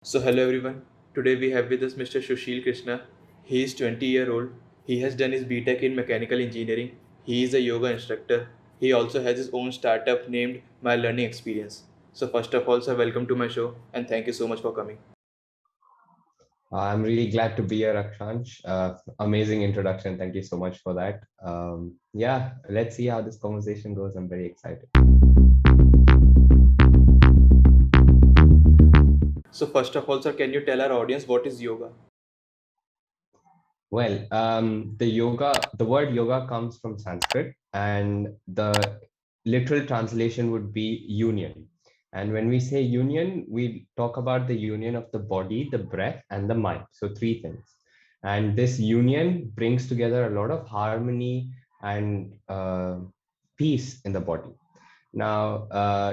So hello everyone. Today we have with us Mr. Sushil Krishna. He is 20-year-old. He has done his BTech in mechanical engineering. He is a yoga instructor. He also has his own startup named My Learning Experience. So first of all, sir, welcome to my show and thank you so much for coming. I'm really glad to be here, Akshansh. Amazing introduction. Thank you so much for that. Yeah, let's see how this conversation goes. I'm very excited. So first of all, sir, can you tell our audience what is yoga? Well, the word yoga comes from Sanskrit, and the literal translation would be union. And when we say union, we talk about the union of the body, the breath, and the mind. So three things. And this union brings together a lot of harmony and peace in the body. Now,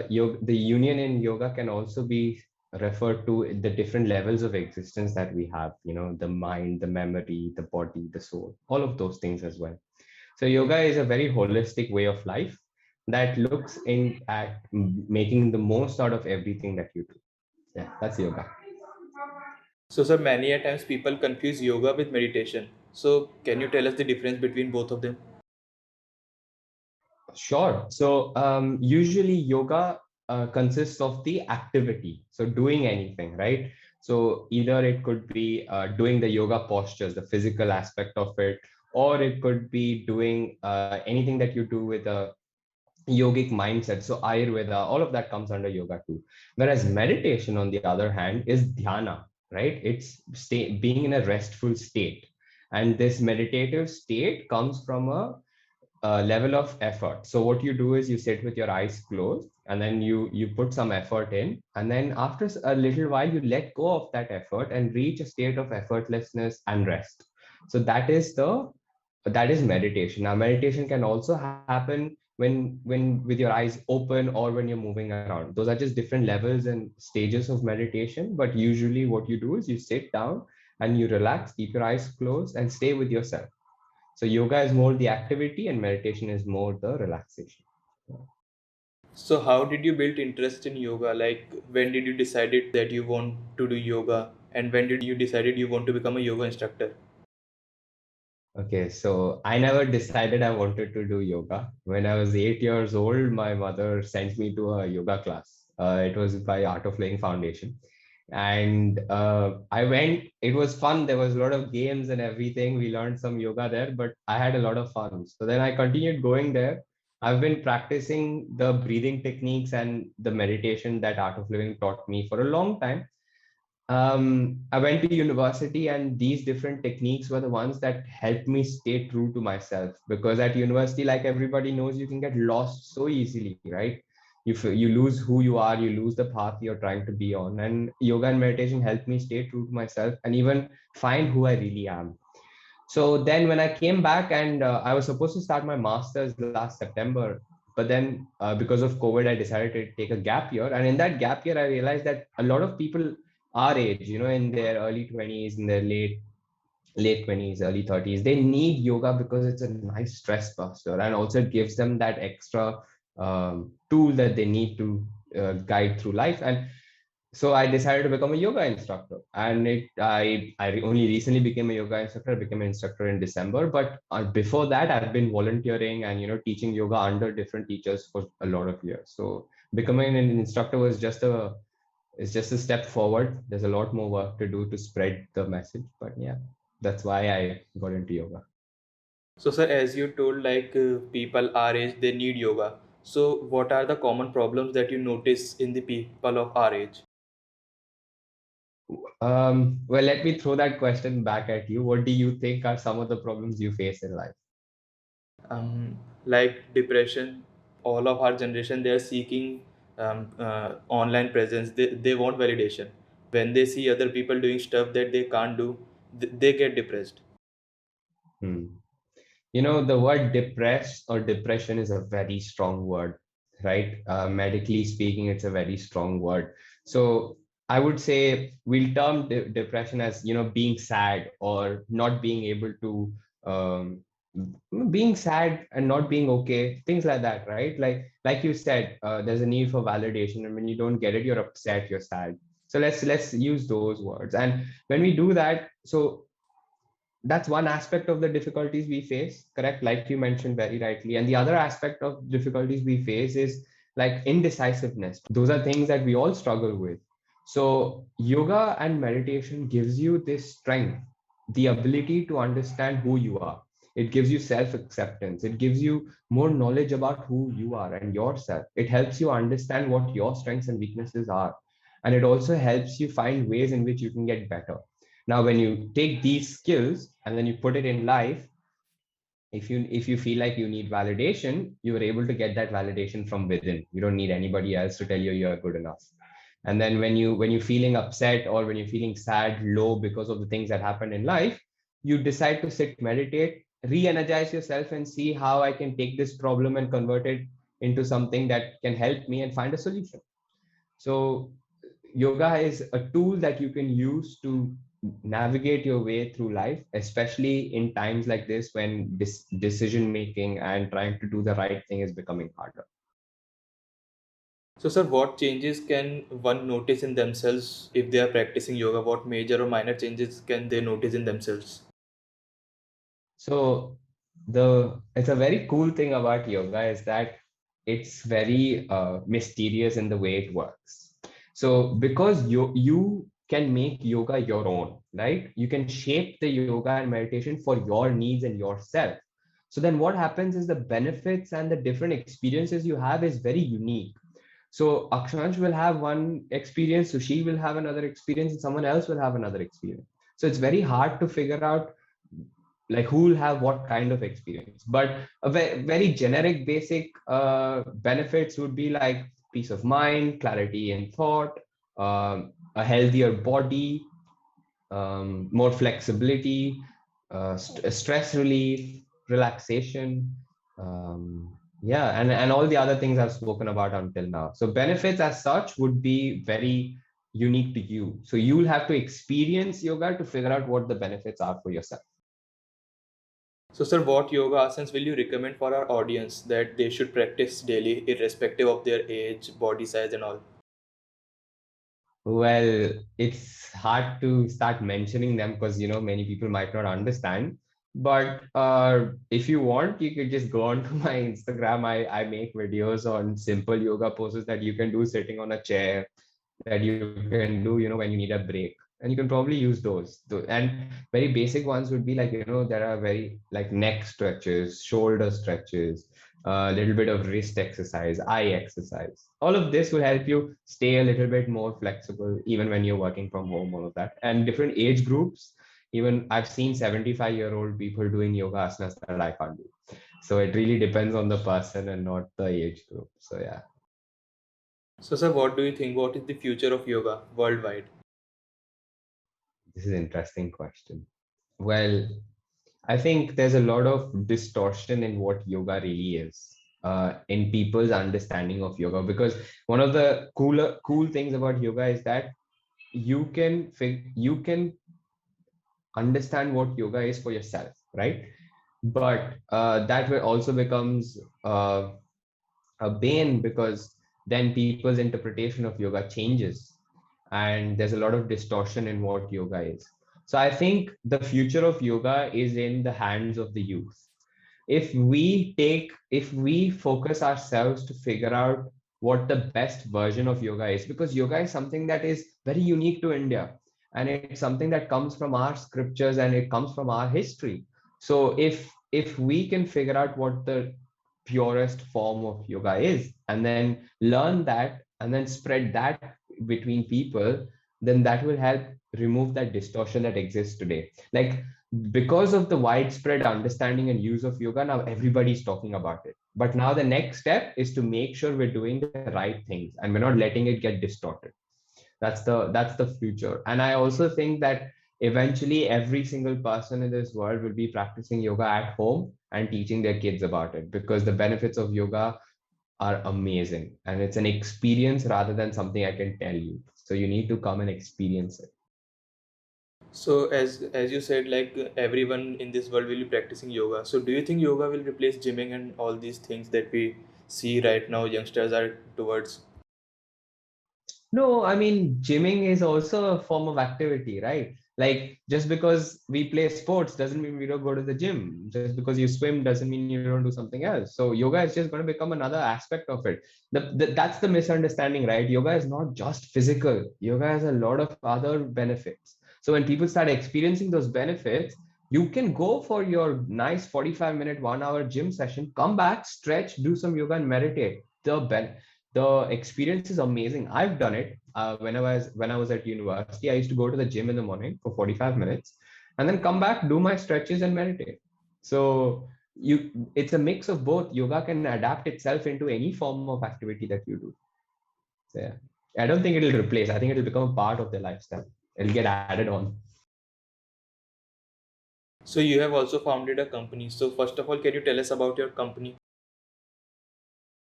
the union in yoga can also be referred to the different levels of existence that we have, the mind, the memory, the body, the soul, all of those things as well. So, yoga is a very holistic way of life that looks in at making the most out of everything that you do. Yeah, that's yoga. So sir, many a times people confuse yoga with meditation. So can you tell us the difference between both of them? Sure. So usually yoga consists of the activity. So doing anything, right? So either it could be doing the yoga postures, the physical aspect of it, or it could be doing anything that you do with a yogic mindset. So Ayurveda, all of that comes under yoga too. Whereas meditation, on the other hand, is dhyana, right? It's being in a restful state. And this meditative state comes from a level of effort. So what you do is you sit with your eyes closed, and then you put some effort in, and then after a little while you let go of that effort and reach a state of effortlessness and rest. So that is meditation. Now meditation can also happen when with your eyes open or when you're moving around. Those are just different levels and stages of meditation, but usually what you do is you sit down and you relax, keep your eyes closed, and stay with yourself. So yoga is more the activity and meditation is more the relaxation. So how did you build interest in yoga? Like when did you decided that you want to do yoga and when did you decided you want to become a yoga instructor? Okay, so I never decided I wanted to do yoga. When I was 8 years old, my mother sent me to a yoga class. It was by Art of Living Foundation. And I went, it was fun. There was a lot of games and everything. We learned some yoga there, but I had a lot of fun. So then I continued going there. I've been practicing the breathing techniques and the meditation that Art of Living taught me for a long time. I went to university, and these different techniques were the ones that helped me stay true to myself. Because at university, like everybody knows, you can get lost so easily, right? You lose who you are, you lose the path you're trying to be on. And yoga and meditation helped me stay true to myself and even find who I really am. So then when I came back, and I was supposed to start my master's last September, but then because of COVID, I decided to take a gap year. And in that gap year, I realized that a lot of people our age, in their early 20s, in their late 20s, early 30s, they need yoga because it's a nice stress buster, and also it gives them that extra tool that they need to guide through life. And so I decided to become a yoga instructor, and I only recently became a yoga instructor. I became an instructor in December, but before that, I've been volunteering and teaching yoga under different teachers for a lot of years. So becoming an instructor was just a step forward. There's a lot more work to do to spread the message, but yeah, that's why I got into yoga. So sir, as you told people our age they need yoga. So what are the common problems that you notice in the people of our age? Well, let me throw that question back at you. What do you think are some of the problems you face in life? Like depression, all of our generation they are seeking online presence. They want validation. When they see other people doing stuff that they can't do, they get depressed. Hmm. The word depressed or depression is a very strong word, right? Medically speaking, it's a very strong word. So I would say we'll term depression as, being sad or not being able to, um, being sad and not being okay, things like that, right? Like you said, there's a need for validation, and when you don't get it, you're upset, you're sad. So let's use those words. And when we do that, so that's one aspect of the difficulties we face, correct, like you mentioned very rightly. And the other aspect of difficulties we face is like indecisiveness. Those are things that we all struggle with. So yoga and meditation gives you this strength, the ability to understand who you are. It gives you self acceptance, it gives you more knowledge about who you are and yourself. It helps you understand what your strengths and weaknesses are, and it also helps you find ways in which you can get better. Now, when you take these skills and then you put it in life, if you feel like you need validation, you are able to get that validation from within. You don't need anybody else to tell you you're good enough. And then when you're feeling upset or when you're feeling sad, low because of the things that happened in life, you decide to sit, meditate, re-energize yourself, and see how I can take this problem and convert it into something that can help me and find a solution. So yoga is a tool that you can use to navigate your way through life, especially in times like this when decision making and trying to do the right thing is becoming harder. So, sir, what changes can one notice in themselves if they are practicing yoga? What major or minor changes can they notice in themselves? So the it's a very cool thing about yoga is that it's very mysterious in the way it works. So because you can make yoga your own, right? You can shape the yoga and meditation for your needs and yourself. So then what happens is the benefits and the different experiences you have is very unique. So Akshansh will have one experience, Sushil will have another experience, and someone else will have another experience. So it's very hard to figure out like who will have what kind of experience. But a very generic basic benefits would be like peace of mind, clarity in thought, a healthier body, more flexibility, stress relief, relaxation, yeah, and all the other things I've spoken about until now. So benefits as such would be very unique to you. So you will have to experience yoga to figure out what the benefits are for yourself. So, sir, what yoga asanas will you recommend for our audience that they should practice daily, irrespective of their age, body size, and all? Well, it's hard to start mentioning them because many people might not understand. But if you want, you could just go on to my Instagram. I make videos on simple yoga poses that you can do sitting on a chair, that you can do, when you need a break. And you can probably use those. And very basic ones would be like, there are very like neck stretches, shoulder stretches, a little bit of wrist exercise, eye exercise. All of this will help you stay a little bit more flexible, even when you're working from home, all of that. And different age groups, even I've seen 75-year-old people doing yoga asanas that I can't do. So it really depends on the person and not the age group. So yeah, So, sir, what do you think? What is the future of yoga worldwide? this is an interesting question. Well, I think there's a lot of distortion in what yoga really is, in people's understanding of yoga. Because one of the cool things about yoga is that you can understand what yoga is for yourself, right? But that will also becomes a bane, because then people's interpretation of yoga changes, and there's a lot of distortion in what yoga is. So I think the future of yoga is in the hands of the youth. If we focus ourselves to figure out what the best version of yoga is, because yoga is something that is very unique to India, and it's something that comes from our scriptures and it comes from our history. So if we can figure out what the purest form of yoga is, and then learn that and then spread that between people, then that will help remove that distortion that exists today. Like, because of the widespread understanding and use of yoga, now everybody's talking about it. But now the next step is to make sure we're doing the right things and we're not letting it get distorted. That's the future. And I also think that eventually every single person in this world will be practicing yoga at home and teaching their kids about it, because the benefits of yoga are amazing and it's an experience rather than something I can tell you. So you need to come and experience it. So, as you said, like everyone in this world will be practicing yoga. So, do you think yoga will replace gymming and all these things that we see right now youngsters are towards? No, I mean, gymming is also a form of activity, right? Like, just because we play sports doesn't mean we don't go to the gym. Just because you swim doesn't mean you don't do something else. So, yoga is just going to become another aspect of it. That's the misunderstanding, right? Yoga is not just physical, yoga has a lot of other benefits. So, when people start experiencing those benefits, you can go for your nice 45-minute, 1 hour gym session, come back, stretch, do some yoga, and meditate. The experience is amazing. I've done it when I was at university. I used to go to the gym in the morning for 45 minutes and then come back, do my stretches and meditate. So it's a mix of both. Yoga can adapt itself into any form of activity that you do. So yeah, I don't think it'll replace. I think it'll become a part of their lifestyle. It'll get added on. So you have also founded a company. So first of all, can you tell us about your company?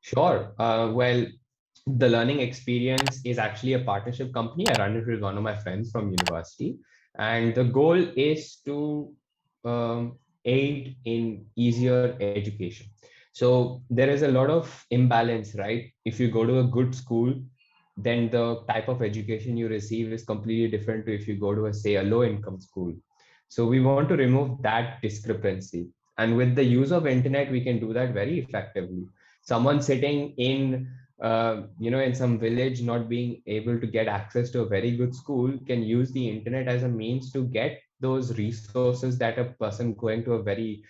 Sure. Well, the learning experience is actually a partnership company. I run it with one of my friends from university, and the goal is to aid in easier education. So there is a lot of imbalance, right? If you go to a good school, then the type of education you receive is completely different to if you go to a, say, a low income school. So we want to remove that discrepancy, and with the use of internet we can do that very effectively. Someone sitting in some village not being able to get access to a very good school can use the internet as a means to get those resources that a person going to a very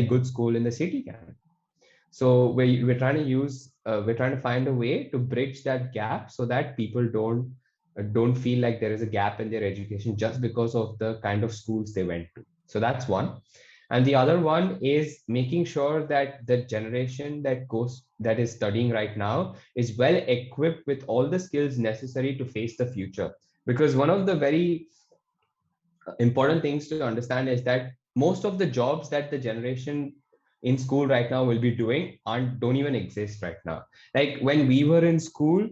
good school in the city can. So we're trying to find a way to bridge that gap so that people don't feel like there is a gap in their education just because of the kind of schools they went to. So that's one. And the other one is making sure that the generation that is studying right now is well equipped with all the skills necessary to face the future. Because one of the very important things to understand is that most of the jobs that the generation in school right now will be doing aren't don't even exist right now. Like when we were in school,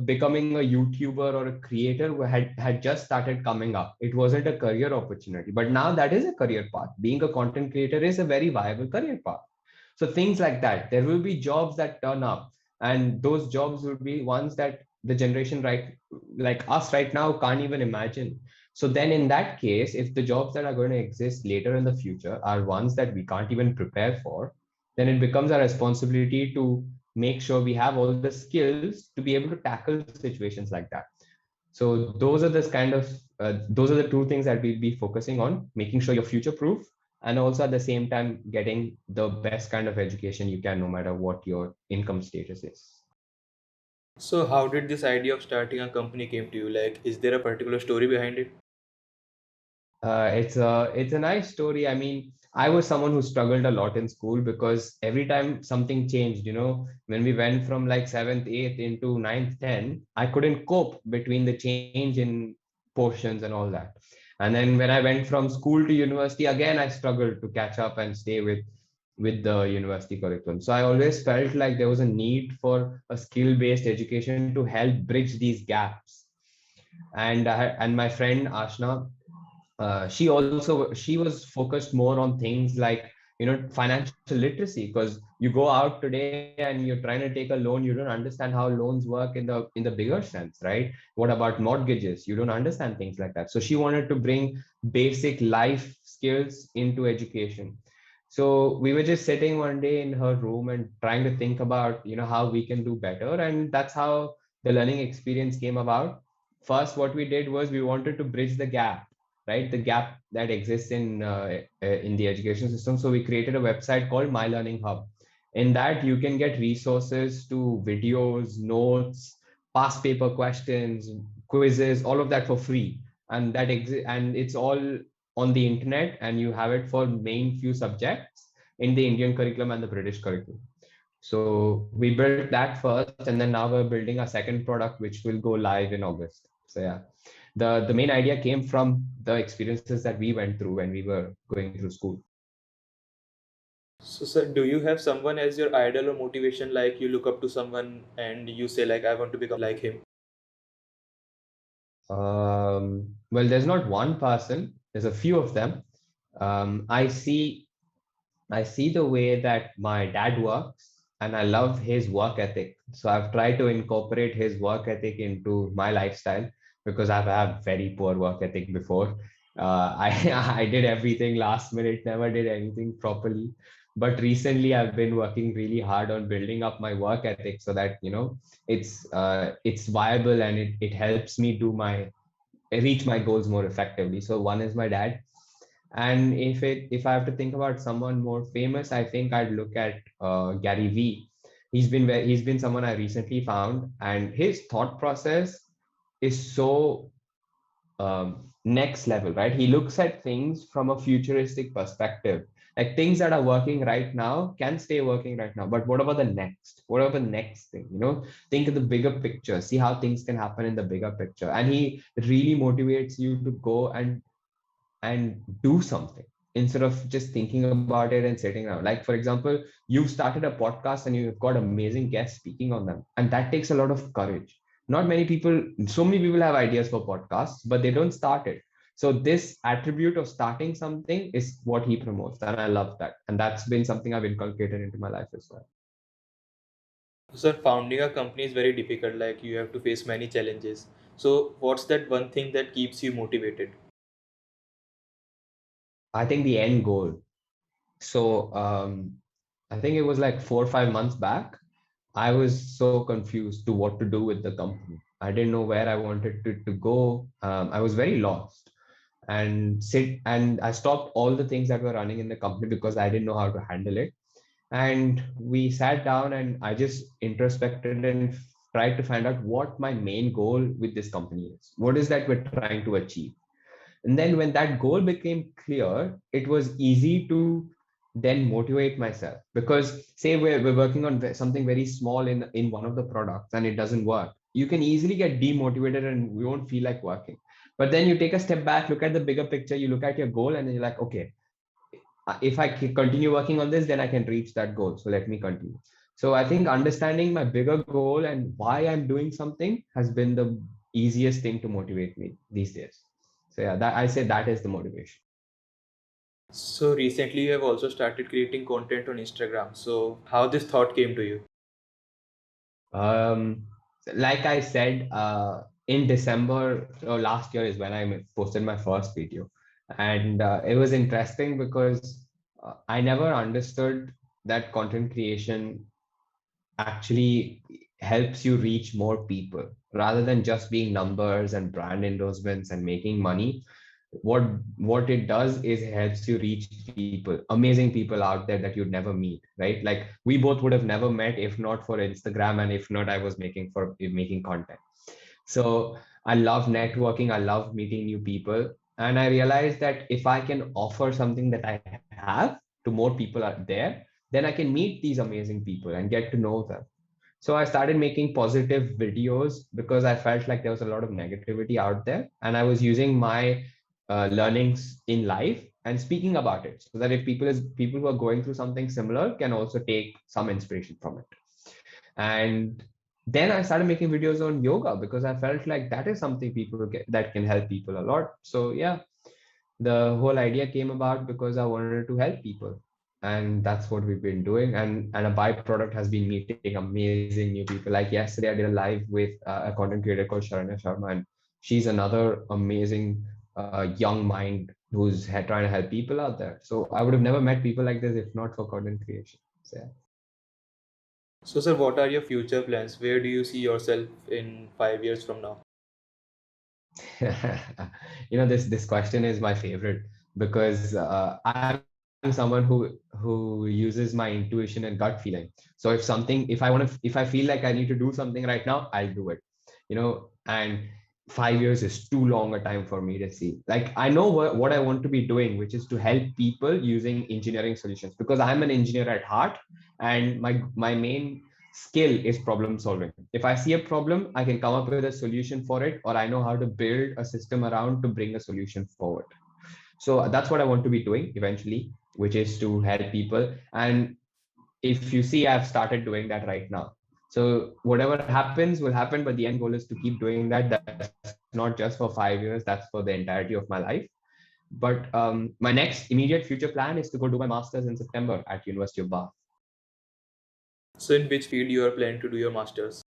becoming a YouTuber or a creator had just started coming up. It wasn't a career opportunity, but now that is a career path. Being a content creator is a very viable career path. So things like that, there will be jobs that turn up, and those jobs will be ones that the generation right like us right now can't even imagine. So then in that case, if the jobs that are going to exist later in the future are ones that we can't even prepare for, then it becomes our responsibility to make sure we have all the skills to be able to tackle situations like that. So those are the two things that we'll be focusing on: making sure you're future proof, and also at the same time getting the best kind of education you can, no matter what your income status is. So how did this idea of starting a company came to you? Like, is there a particular story behind it? It's a nice story. I mean, I was someone who struggled a lot in school because every time something changed, when we went from like seventh, eighth into ninth, 10, I couldn't cope between the change in portions and all that. And then when I went from school to university, again I struggled to catch up and stay with the university curriculum. So I always felt like there was a need for a skill-based education to help bridge these gaps. And my friend Ashna, she was focused more on things like financial literacy, because you go out today and you're trying to take a loan, you don't understand how loans work in the bigger sense, right? What about mortgages? You don't understand things like that. So she wanted to bring basic life skills into education. So we were just sitting one day in her room and trying to think about how we can do better, and that's how the learning experience came about. First, what we did was we wanted to bridge the gap, right? The gap that exists in the education system. So we created a website called My Learning Hub. In that, you can get resources to videos, notes, past paper questions, quizzes, all of that for free. And it's all on the internet, and you have it for main few subjects in the Indian curriculum and the British curriculum. So we built that first, and then now we're building a second product which will go live in August. So yeah, the main idea came from the experiences that we went through when we were going through school. So, sir, do you have someone as your idol or motivation? Like, you look up to someone and you say, like, I want to become like him. Well, there's not one person. There's a few of them. Um, I see I see the way that my dad works. and I love his work ethic. So I've tried to incorporate his work ethic into my lifestyle because I've had very poor work ethic before. I I did everything last minute, never did anything properly. But recently, I've been working really hard on building up my work ethic so that it's viable and it helps me do my reach my goals more effectively. So one is my dad, and if I have to think about someone more famous, I think I'd look at Gary Vee. He's been someone I recently found, and his thought process is so next level, right? He looks at things from a futuristic perspective. Like things that are working right now can stay working right now, but what about the next? What about the next thing? Think of the bigger picture, see how things can happen in the bigger picture. And he really motivates you to go and do something instead of just thinking about it and sitting around. Like, for example, you've started a podcast and you've got amazing guests speaking on them. And that takes a lot of courage. Not many people, so many people have ideas for podcasts, but they don't start it. So, this attribute of starting something is what he promotes. And I love that. And that's been something I've inculcated into my life as well. Sir, founding a company is very difficult, like you have to face many challenges. So, what's that one thing that keeps you motivated? I think the end goal. So, I think it was like 4 or 5 months back. I was so confused to what to do with the company. I didn't know where I wanted to go. I was very lost and I stopped all the things that were running in the company because I didn't know how to handle it. And we sat down and I just introspected and tried to find out what my main goal with this company is. What is that we're trying to achieve? And then when that goal became clear, it was easy to then motivate myself because say we're working on something very small in one of the products and it doesn't work. You can easily get demotivated and we won't feel like working. But then you take a step back, look at the bigger picture, you look at your goal and then you're like, okay, if I continue working on this, then I can reach that goal. So let me continue. So I think understanding my bigger goal and why I'm doing something has been the easiest thing to motivate me these days. So yeah, that I say that is the motivation. So, recently you have also started creating content on Instagram. So, how this thought came to you? Um, like I said, in December last year is when I posted my first video, and it was interesting because I never understood that content creation actually helps you reach more people rather than just being numbers and brand endorsements and making money. What it does is it helps you reach people, amazing people out there that you'd never meet, right? Like we both would have never met if not for Instagram and if not I was making content. So I love networking, I love meeting new people, and I realized that if I can offer something that I have to more people out there, then I can meet these amazing people and get to know them. So I started making positive videos because I felt like there was a lot of negativity out there, and I was using my learnings in life and speaking about it, so that if people who are going through something similar can also take some inspiration from it. And then I started making videos on yoga because I felt like that is something people get that can help people a lot. So yeah, the whole idea came about because I wanted to help people, and that's what we've been doing. And a byproduct has been meeting amazing new people. Like yesterday, I did a live with a content creator called Sharanya Sharma, and she's another amazing young mind who's trying to help people out there. So I would have never met people like this if not for content creation. So yeah. So, sir, what are your future plans? Where do you see yourself in 5 years from now? This question is my favorite because I'm someone who uses my intuition and gut feeling. So if I feel like I need to do something right now, I'll do it. And 5 years is too long a time for me to see. Like I know what I want to be doing, which is to help people using engineering solutions because I'm an engineer at heart, and my main skill is problem solving. If I see a problem, I can come up with a solution for it, or I know how to build a system around to bring a solution forward. So that's what I want to be doing eventually, which is to help people. And if you see, I've started doing that right now. So whatever happens will happen, but the end goal is to keep doing that. That's not just for 5 years, that's for the entirety of my life. But my next immediate future plan is to go do my master's in September at University of Bath. So, in which field you are planning to do your masters?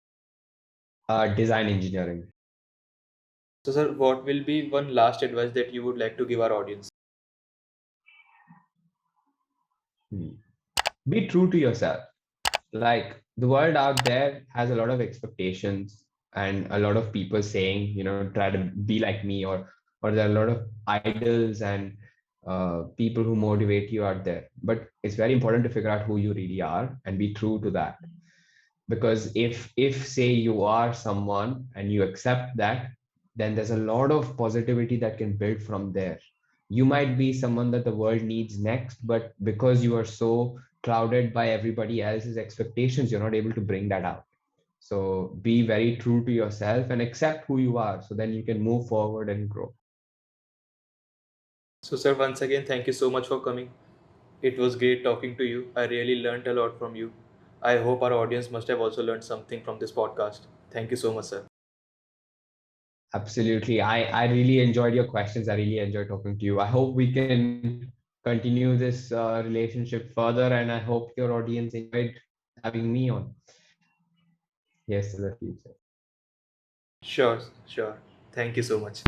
Design engineering. So, sir, what will be one last advice that you would like to give our audience? Hmm. Be true to yourself. Like the world out there has a lot of expectations and a lot of people saying, try to be like me, or there are a lot of idols and people who motivate you out there. But it's very important to figure out who you really are and be true to that. Because if say you are someone and you accept that, then there's a lot of positivity that can build from there. You might be someone that the world needs next, but because you are so clouded by everybody else's expectations, you're not able to bring that out. So be very true to yourself and accept who you are, so then you can move forward and grow. So, sir, once again, thank you so much for coming. It was great talking to you. I really learned a lot from you. I hope our audience must have also learned something from this podcast. Thank you so much, sir. Absolutely. I really enjoyed your questions. I really enjoyed talking to you. I hope we can continue this relationship further, and I hope your audience enjoyed having me on. Yes, to the future. Sure, sure. Thank you so much.